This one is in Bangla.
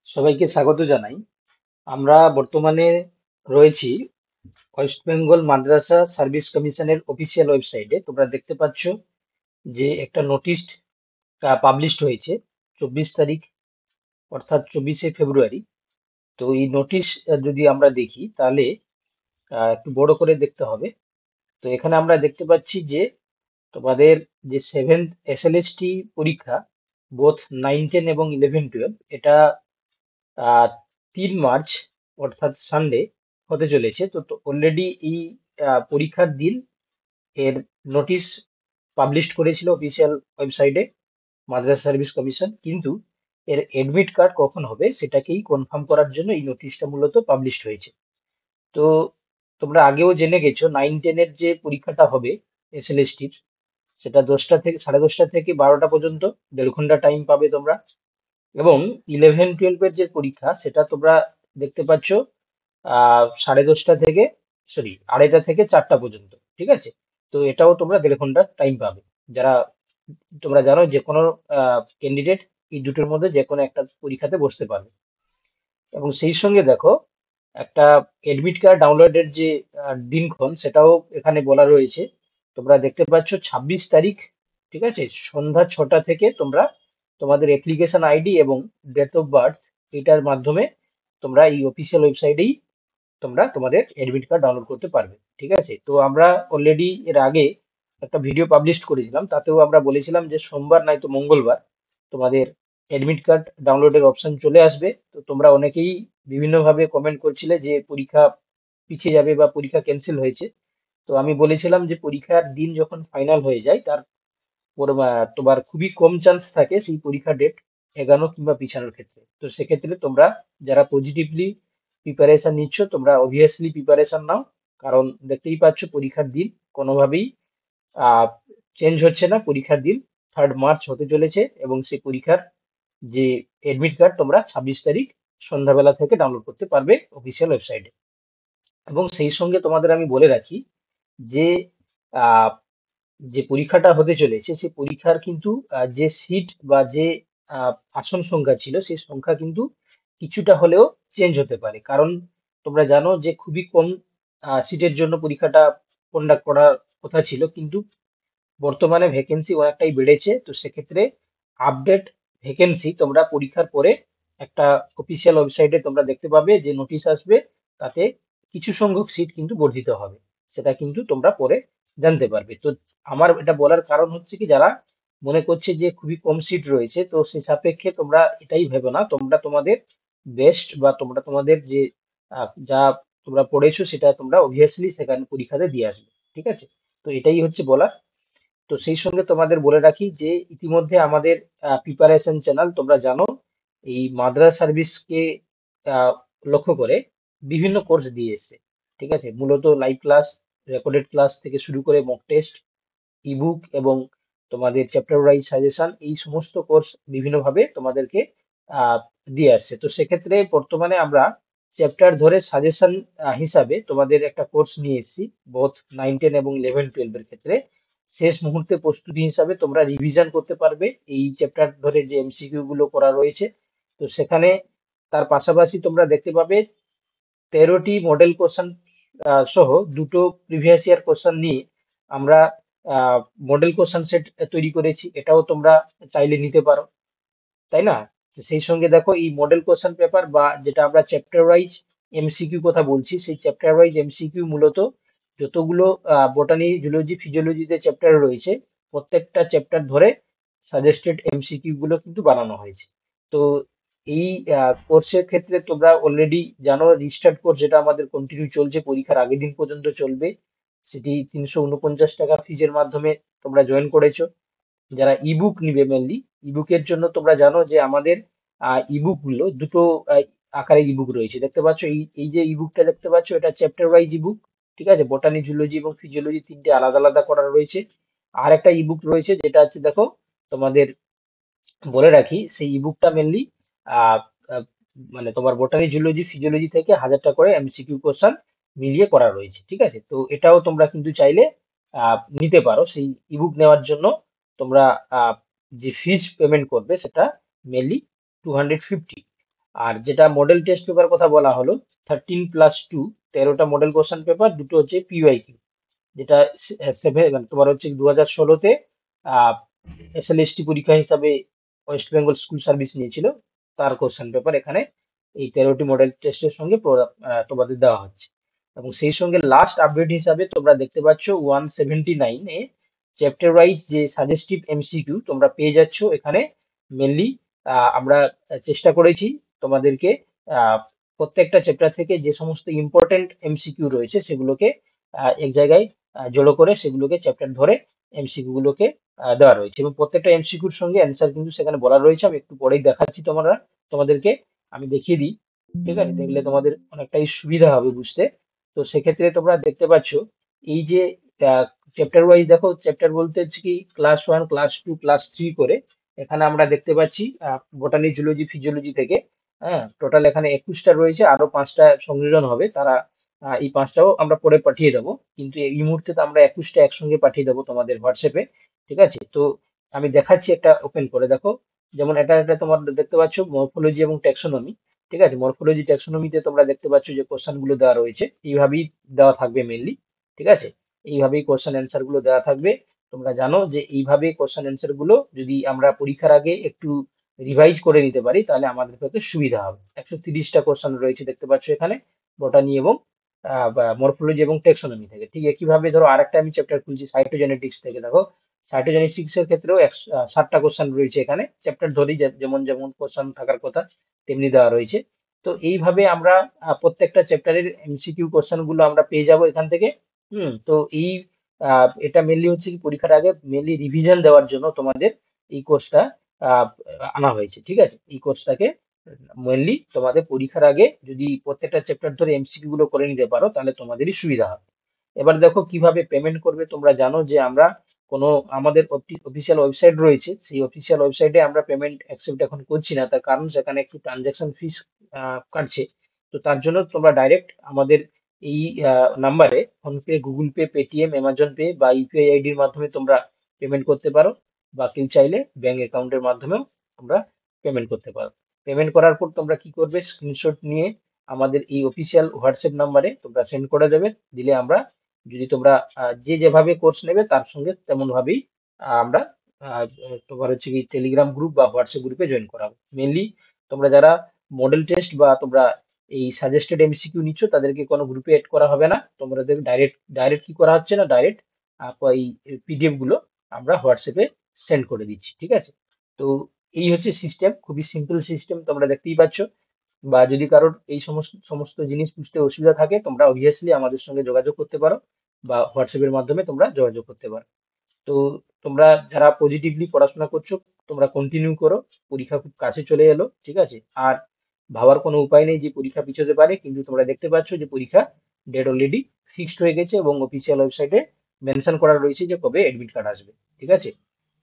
সবাইকে স্বাগত জানাই। আমরা বর্তমানে রয়েছি ওয়েস্ট বেঙ্গল মাদ্রাসা সার্ভিস কমিশনের অফিসিয়াল ওয়েবসাইটে। তোমরা দেখতে পাচ্ছ যে একটা নোটিশ পাবলিশড হয়েছে 24 তারিখ, অর্থাৎ 24শে ফেব্রুয়ারি। তো এই নোটিশ যদি আমরা দেখি তাহলে একটু বড় করে দেখতে হবে। তো এখানে আমরা দেখতে পাচ্ছি যে তোমাদের যে সেভেন্থ এসএলএসটি পরীক্ষা, বোথ 9, 10 এবং 11, 12, এটা 3 মার্চ অর্থাৎ সানডে হতে চলেছে। তো অলরেডি এই পরীক্ষার দিন এর নোটিশ পাবলিশ করেছিল অফিসিয়াল ওয়েবসাইটে মাদ্রাসা সার্ভিস কমিশন, কিন্তু এর এডমিট কার্ড কখন হবে সেটাকেই কনফার্ম করার জন্য এই নোটিশটা মূলত পাবলিশ হয়েছে। তো তোমরা আগেও জেনে গেছো 9, 10-এর যে পরীক্ষাটা হবে এসএলএসটির, সেটা 10টা থেকে 12টা পর্যন্ত 1.5 ঘন্টা টাইম পাবে তোমরা। এবং 11, 12-এর যে পরীক্ষা সেটা তোমরা দেখতে পাচ্ছ 2:30 থেকে 4টা পর্যন্ত, ঠিক আছে। তো এটাও তোমরা 1.5 ঘন্টা টাইম পাবে। যারা, তোমরা জানো যে কোনো ক্যান্ডিডেট এই দুটোর মধ্যে যে কোনো একটা পরীক্ষাতে বসতে পারবে। এবং সেই সঙ্গে দেখো, একটা এডমিট কার্ড ডাউনলোডের যে দিনক্ষণ সেটাও এখানে বলা রয়েছে। তোমরা দেখতে পাচ্ছ 26 তারিখ, ঠিক আছে, সন্ধ্যা 6টা থেকে তোমরা তোমাদের অ্যাপ্লিকেশন আইডি এবং ডেট অফ বার্থ, এটার মাধ্যমে তোমরা এই অফিসিয়াল ওয়েবসাইটেই তোমরা তোমাদের অ্যাডমিট কার্ড ডাউনলোড করতে পারবে, ঠিক আছে। তো আমরা অলরেডি এর আগে একটা ভিডিও পাবলিশ করেছিলাম, তাতেও আমরা বলেছিলাম যে সোমবার নয়তো মঙ্গলবার তোমাদের অ্যাডমিট কার্ড ডাউনলোডের অপশন চলে আসবে। তো তোমরা অনেকেই বিভিন্নভাবে কমেন্ট করছিলে যে পরীক্ষা পিছিয়ে যাবে বা পরীক্ষা ক্যান্সেল হয়েছে। তো আমি বলেছিলাম যে পরীক্ষার দিন যখন ফাইনাল হয়ে যায় তার তোমার খুবই কম চান্স থাকে সেই পরীক্ষার ডেট এগানো কিংবা পিছানোর ক্ষেত্রে। তো সেক্ষেত্রে তোমরা যারা পজিটিভলি প্রিপারেশন নিচ্ছ, তোমরা অবভিয়াসলি প্রিপারেশন নাও। কারণ দেখতেই পাচ্ছ পরীক্ষার দিন কোনোভাবেই আহ চেঞ্জ হচ্ছে না। পরীক্ষার দিন 3rd মার্চ হতে চলেছে এবং সেই পরীক্ষার যে এডমিট কার্ড তোমরা 26 তারিখ সন্ধ্যাবেলা থেকে ডাউনলোড করতে পারবে অফিসিয়াল ওয়েবসাইটে। এবং সেই সঙ্গে তোমাদের আমি বলে রাখি যে আহ, যে পরীক্ষাটা হতে চলেছে সেই পরীক্ষার কিন্তু যে সিট বা যে আসন সংখ্যা ছিল সেই সংখ্যা কিন্তু কিছুটা হলেও চেঞ্জ হতে পারে। কারণ তোমরা জানো যে খুবই কম সিটের জন্য পরীক্ষাটা কন্ডাক্ট করার কথা ছিল, কিন্তু বর্তমানে ভ্যাকেন্সি অনেকটাই বেড়েছে। তো সেক্ষেত্রে আপডেট ভ্যাকেন্সি তোমরা পরীক্ষার পরে একটা অফিসিয়াল ওয়েবসাইটে তোমরা দেখতে পাবে যে নোটিশ আসবে, তাতে কিছু সংখ্যক সিট কিন্তু বর্ধিত হবে। সেটা কিন্তু তোমরা পরে জানতে পারবে। তো আমার এটা বলার কারণ হচ্ছে কি, যারা মনে করছে যে খুবই কম সিট রয়েছে, তো সে সাপেক্ষে তোমরা এটাই ভেবো না। তোমরা তোমাদের বেস্ট বা তোমরা তোমাদের যে যা তোমরা পড়েছো সেটা তোমরা অবভিয়াসলি সেখানে পরীক্ষাতে দিয়ে আসবে, ঠিক আছে। তো এটাই হচ্ছে বলার। তো সেই সঙ্গে তোমাদের বলে রাখি যে ইতিমধ্যে আমাদের প্রিপারেশন চ্যানেল, তোমরা জানো, এই মাদ্রাস সার্ভিসকে আহ, লক্ষ্য করে বিভিন্ন কোর্স দিয়ে এসছে, ঠিক আছে। মূলত লাইভ ক্লাস, রেকর্ডেড ক্লাস থেকে শুরু করে মক টেস্ট, ইবুক এবং তোমাদের চ্যাপ্টার ওয়াইজ সাজেশন, এই সমস্ত কোর্স বিভিন্নভাবে তোমাদেরকে আহ, দিয়ে আসছে। তো সেক্ষেত্রে বর্তমানে আমরা চ্যাপ্টার ধরে সাজেশন হিসাবে তোমাদের একটা কোর্স নিয়ে এসেছি, বোথ 9, 10 এবং 11, 12-এর ক্ষেত্রে। শেষ মুহূর্তে প্রস্তুতি হিসাবে তোমরা রিভিশন করতে পারবে এই চ্যাপ্টার ধরে যে এমসিকিউ গুলো করা রয়েছে। তো সেখানে তার পাশাপাশি তোমরা দেখতে পাবে 13টি মডেল কোশ্চেন সহ দুটো প্রিভিয়াস ইয়ার কোশ্চেন নিয়ে আমরা মডেল কোশ্চেন সেট তৈরি করেছি। এটাও তোমরা চাইলে নিতে পারো, তাই না। তো সেই সঙ্গে দেখো এই মডেল কোশ্চেন পেপার বা যেটা আমরা চ্যাপ্টার ওয়াইজ এমসিকিউ কথা বলছি, সেই চ্যাপ্টার ওয়াইজ এমসিকিউ মূলত যতগুলো বোটানি, জুলজি, ফিজিওলজিতে চ্যাপ্টার রয়েছে প্রত্যেকটা চ্যাপ্টার ধরে সাজেস্টেড এমসিকিউ গুলো কিন্তু বানানো হয়েছে। তো এই কোর্সের ক্ষেত্রে তোমরা অলরেডি জানো রিস্টার্ট কোর্স যেটা আমাদের কন্টিনিউ চলছে, পরীক্ষার আগের দিন পর্যন্ত চলবে। সেটি 349 টাকা ফিজের মাধ্যমে তোমরা জয়েন করেছো। যারা ইবুক নিবে মেনলি, ইবুকের জন্য তোমরা জানো যে আমাদের ইবুক গুলো দুটো আহ, আকারে ইবুক রয়েছে। দেখতে পাচ্ছ এই এই যে ইবুকটা দেখতে পাচ্ছ, এটা চ্যাপ্টার ওয়াইজ ইবুক, ঠিক আছে। বোটানি, জুলজি এবং ফিজিওলজি তিনটে আলাদা আলাদা করা রয়েছে। আর একটা ইবুক রয়েছে যেটা আছে, দেখো তোমাদের বলে রাখি, সেই ইবুকটা মেনলি আহ আহ, মানে তোমার বোটানি, জুলজি, ফিজিওলজি থেকে 1000টা করে এমসিকিউ কোশ্চেন মিলিয়ে করা রয়েছে, ঠিক আছে। তো এটাও তোমরা কিন্তু চাইলে নিতে পারো। সেই ইবুক নেওয়ার জন্য তোমরা যে ফিজ পেমেন্ট করবে সেটা মেনলি 250। আর যেটা মডেল টেস্ট পেপার কথা বলা হলো 13+2, 13টা মডেল কোশ্চেন পেপার, দুটো হচ্ছে পিওয়াইকিউ, যেটা সেভেন তোমার হচ্ছে 2016-তে এসএলএসটি পরীক্ষা হিসাবে ওয়েস্ট বেঙ্গল স্কুল সার্ভিস নিয়েছিল, তার কোশ্চেন পেপার এখানে এই 13টি মডেল টেস্টের সঙ্গে তোমাদের দেওয়া হচ্ছে। এবং সেই সঙ্গে লাস্ট আপডেট হিসাবে তোমরা দেখতে পাচ্ছ 179-এ চ্যাপ্টার ওয়াইজ যে সাজেস্টিভ এমসিকিউ তোমরা পেয়ে যাচ্ছ এখানে। মেনলি আমরা চেষ্টা করেছি তোমাদেরকে আহ, প্রত্যেকটা চ্যাপ্টার থেকে যে সমস্ত ইম্পর্টেন্ট এমসিকিউ রয়েছে সেগুলোকে এক জায়গায় জড়ো করে সেগুলোকে চ্যাপ্টার ধরে এমসিকিউ গুলোকে দেওয়া রয়েছে, এবং প্রত্যেকটা এমসিকিউর সঙ্গে অ্যান্সার কিন্তু সেখানে বলা রয়েছে। আমি একটু পরেই দেখাচ্ছি তোমাদেরকে আমি দেখিয়ে দিই, ঠিক আছে, দেখলে তোমাদের অনেকটাই সুবিধা হবে বুঝতে। তো সেক্ষেত্রে তোমরা দেখতে পাচ্ছ এই যে চ্যাপ্টার ওয়াইজ, দেখো চ্যাপ্টার বলতে হচ্ছে কি ক্লাস 1, ক্লাস 2, ক্লাস 3 করে এখানে আমরা দেখতে পাচ্ছি বোটানি, জুলজি, ফিজিওলজি থেকে। হ্যাঁ, টোটাল এখানে 21টা রয়েছে, আরো 5টা সংযোজন হবে, তারা এই 5টাও আমরা পরে পাঠিয়ে দেবো, কিন্তু এই মুহূর্তে তো আমরা 21টা একসঙ্গে পাঠিয়ে দেবো তোমাদের হোয়াটসঅ্যাপে। ঠিক আছে, তো আমি দেখাচ্ছি, একটা ওপেন করে দেখো। যেমন এটা তোমার দেখতে পাচ্ছ মরফোলজি এবং ট্যাক্সোনমি। ঠিক আছে, মরফোলজি ট্যাক্সোনমিতে তোমরা দেখতে পাচ্ছ যে কোশ্চেন গুলো দেওয়া রয়েছে, এইভাবেই দেওয়া থাকবে মেনলি। ঠিক আছে, এইভাবেই কোশ্চেন অ্যান্সার গুলো দেওয়া থাকবে। তোমরা জানো যে এইভাবে কোশ্চেন অ্যান্সার গুলো যদি আমরা পরীক্ষার আগে একটু রিভাইজ করে নিতে পারি তাহলে আমাদের ক্ষেত্রে সুবিধা হবে। 130টা কোশ্চেন রয়েছে দেখতে পাচ্ছ এখানে, বোটানি এবং মরফোলজি এবং টেক্সোনমি থেকে। ঠিক একইভাবে ধরো আরেকটা আমি চ্যাপ্টার খুলছি সাইটোজেনেটিক্স থেকে, দেখো সাইটোজেনেটিক্স এর ক্ষেত্রেও 60টা কোশ্চেন রয়েছে এখানে, চ্যাপ্টার ধরেই যেমন যেমন কোশ্চেন থাকার কথা তেমনি দেওয়া রয়েছে। তো এইভাবে আমরা প্রত্যেকটা চ্যাপ্টারের এমসিকিউ কোশ্চেন গুলো আমরা পেয়ে যাব এখান থেকে। তো এই এটা মেনলি হচ্ছে কি পরীক্ষার আগে মেনলি রিভিশন দেওয়ার জন্য তোমাদের এই কোর্সটা আনা হয়েছে। ঠিক আছে, এই কোর্সটাকে মেনলি তোমাদের পরীক্ষার আগে যদি প্রত্যেকটা চ্যাপ্টার ধরে এমসিকিউ গুলো করে নিতে পারো তাহলে তোমাদেরই সুবিধা হবে। এবার দেখো কিভাবে পেমেন্ট করবে। তোমরা জানো যে আমরা কোনো আমাদের অফিসিয়াল ওয়েবসাইট রয়েছে, সেই অফিসিয়াল ওয়েবসাইটে আমরা পেমেন্ট অ্যাকসেপ্ট এখন করছি না, তার কারণ সেখানে একটু ট্রানজাকশন ফিস কাটছে। তো তার জন্য তোমরা ডাইরেক্ট আমাদের এই নাম্বারে PhonePe, Google pay, Paytm, Amazon pay বা ইউপিআই আইডির মাধ্যমে তোমরা পেমেন্ট করতে পারো, বা কেউ চাইলে ব্যাংক অ্যাকাউন্টের মাধ্যমেও তোমরা পেমেন্ট করতে পারো। পেমেন্ট করার পর তোমরা কি করবে, স্ক্রিনশট নিয়ে আমাদের এই অফিসিয়াল হোয়াটসঅ্যাপ নাম্বারে তোমরা সেন্ড করে দেবে। দিলে আমরা, যদি তোমরা যে যেভাবে কোর্স নেবে তার সঙ্গে তেমন ভাবেই আমরা তোমার হচ্ছে কি টেলিগ্রাম গ্রুপ বা হোয়াটসঅ্যাপ গ্রুপে জয়েন করাবো। মেনলি তোমরা যারা মডেল টেস্ট বা তোমরা এই সাজেস্টেড এমসিকিউ নিচ্ছ তাদেরকে কোনো গ্রুপে এড করা হবে না, তোমাদের ডাইরেক্ট ডাইরেক্ট কি করা হচ্ছে না, ডাইরেক্ট এই পিডিএফ গুলো আমরা হোয়াটসঅ্যাপে সেন্ড করে দিচ্ছি। ঠিক আছে, তো এই হচ্ছে সিস্টেম, খুবই সিম্পল সিস্টেম, তোমরা দেখতেই পাচ্ছ। বা যদি কারোর এই সমস্ত সমস্ত জিনিস বুঝতে অসুবিধা থাকে তোমরা অবভিয়াসলি আমাদের সঙ্গে যোগাযোগ করতে পারো, বা হোয়াটসঅ্যাপের মাধ্যমে তোমরা যোগাযোগ করতে পারো। তো তোমরা যারা পজিটিভলি পড়াশোনা করছো তোমরা কন্টিনিউ করো, পরীক্ষা খুব কাছে চলে এলো। ঠিক আছে, আর ভাবার কোনো উপায় নেই যে পরীক্ষা পিছোতে পারে, কিন্তু তোমরা দেখতে পাচ্ছ যে পরীক্ষা ডেট অলরেডি ফিক্সড হয়ে গেছে এবং অফিসিয়াল ওয়েবসাইটে মেনশন করা রয়েছে যে কবে এডমিট কার্ড আসবে। ঠিক আছে,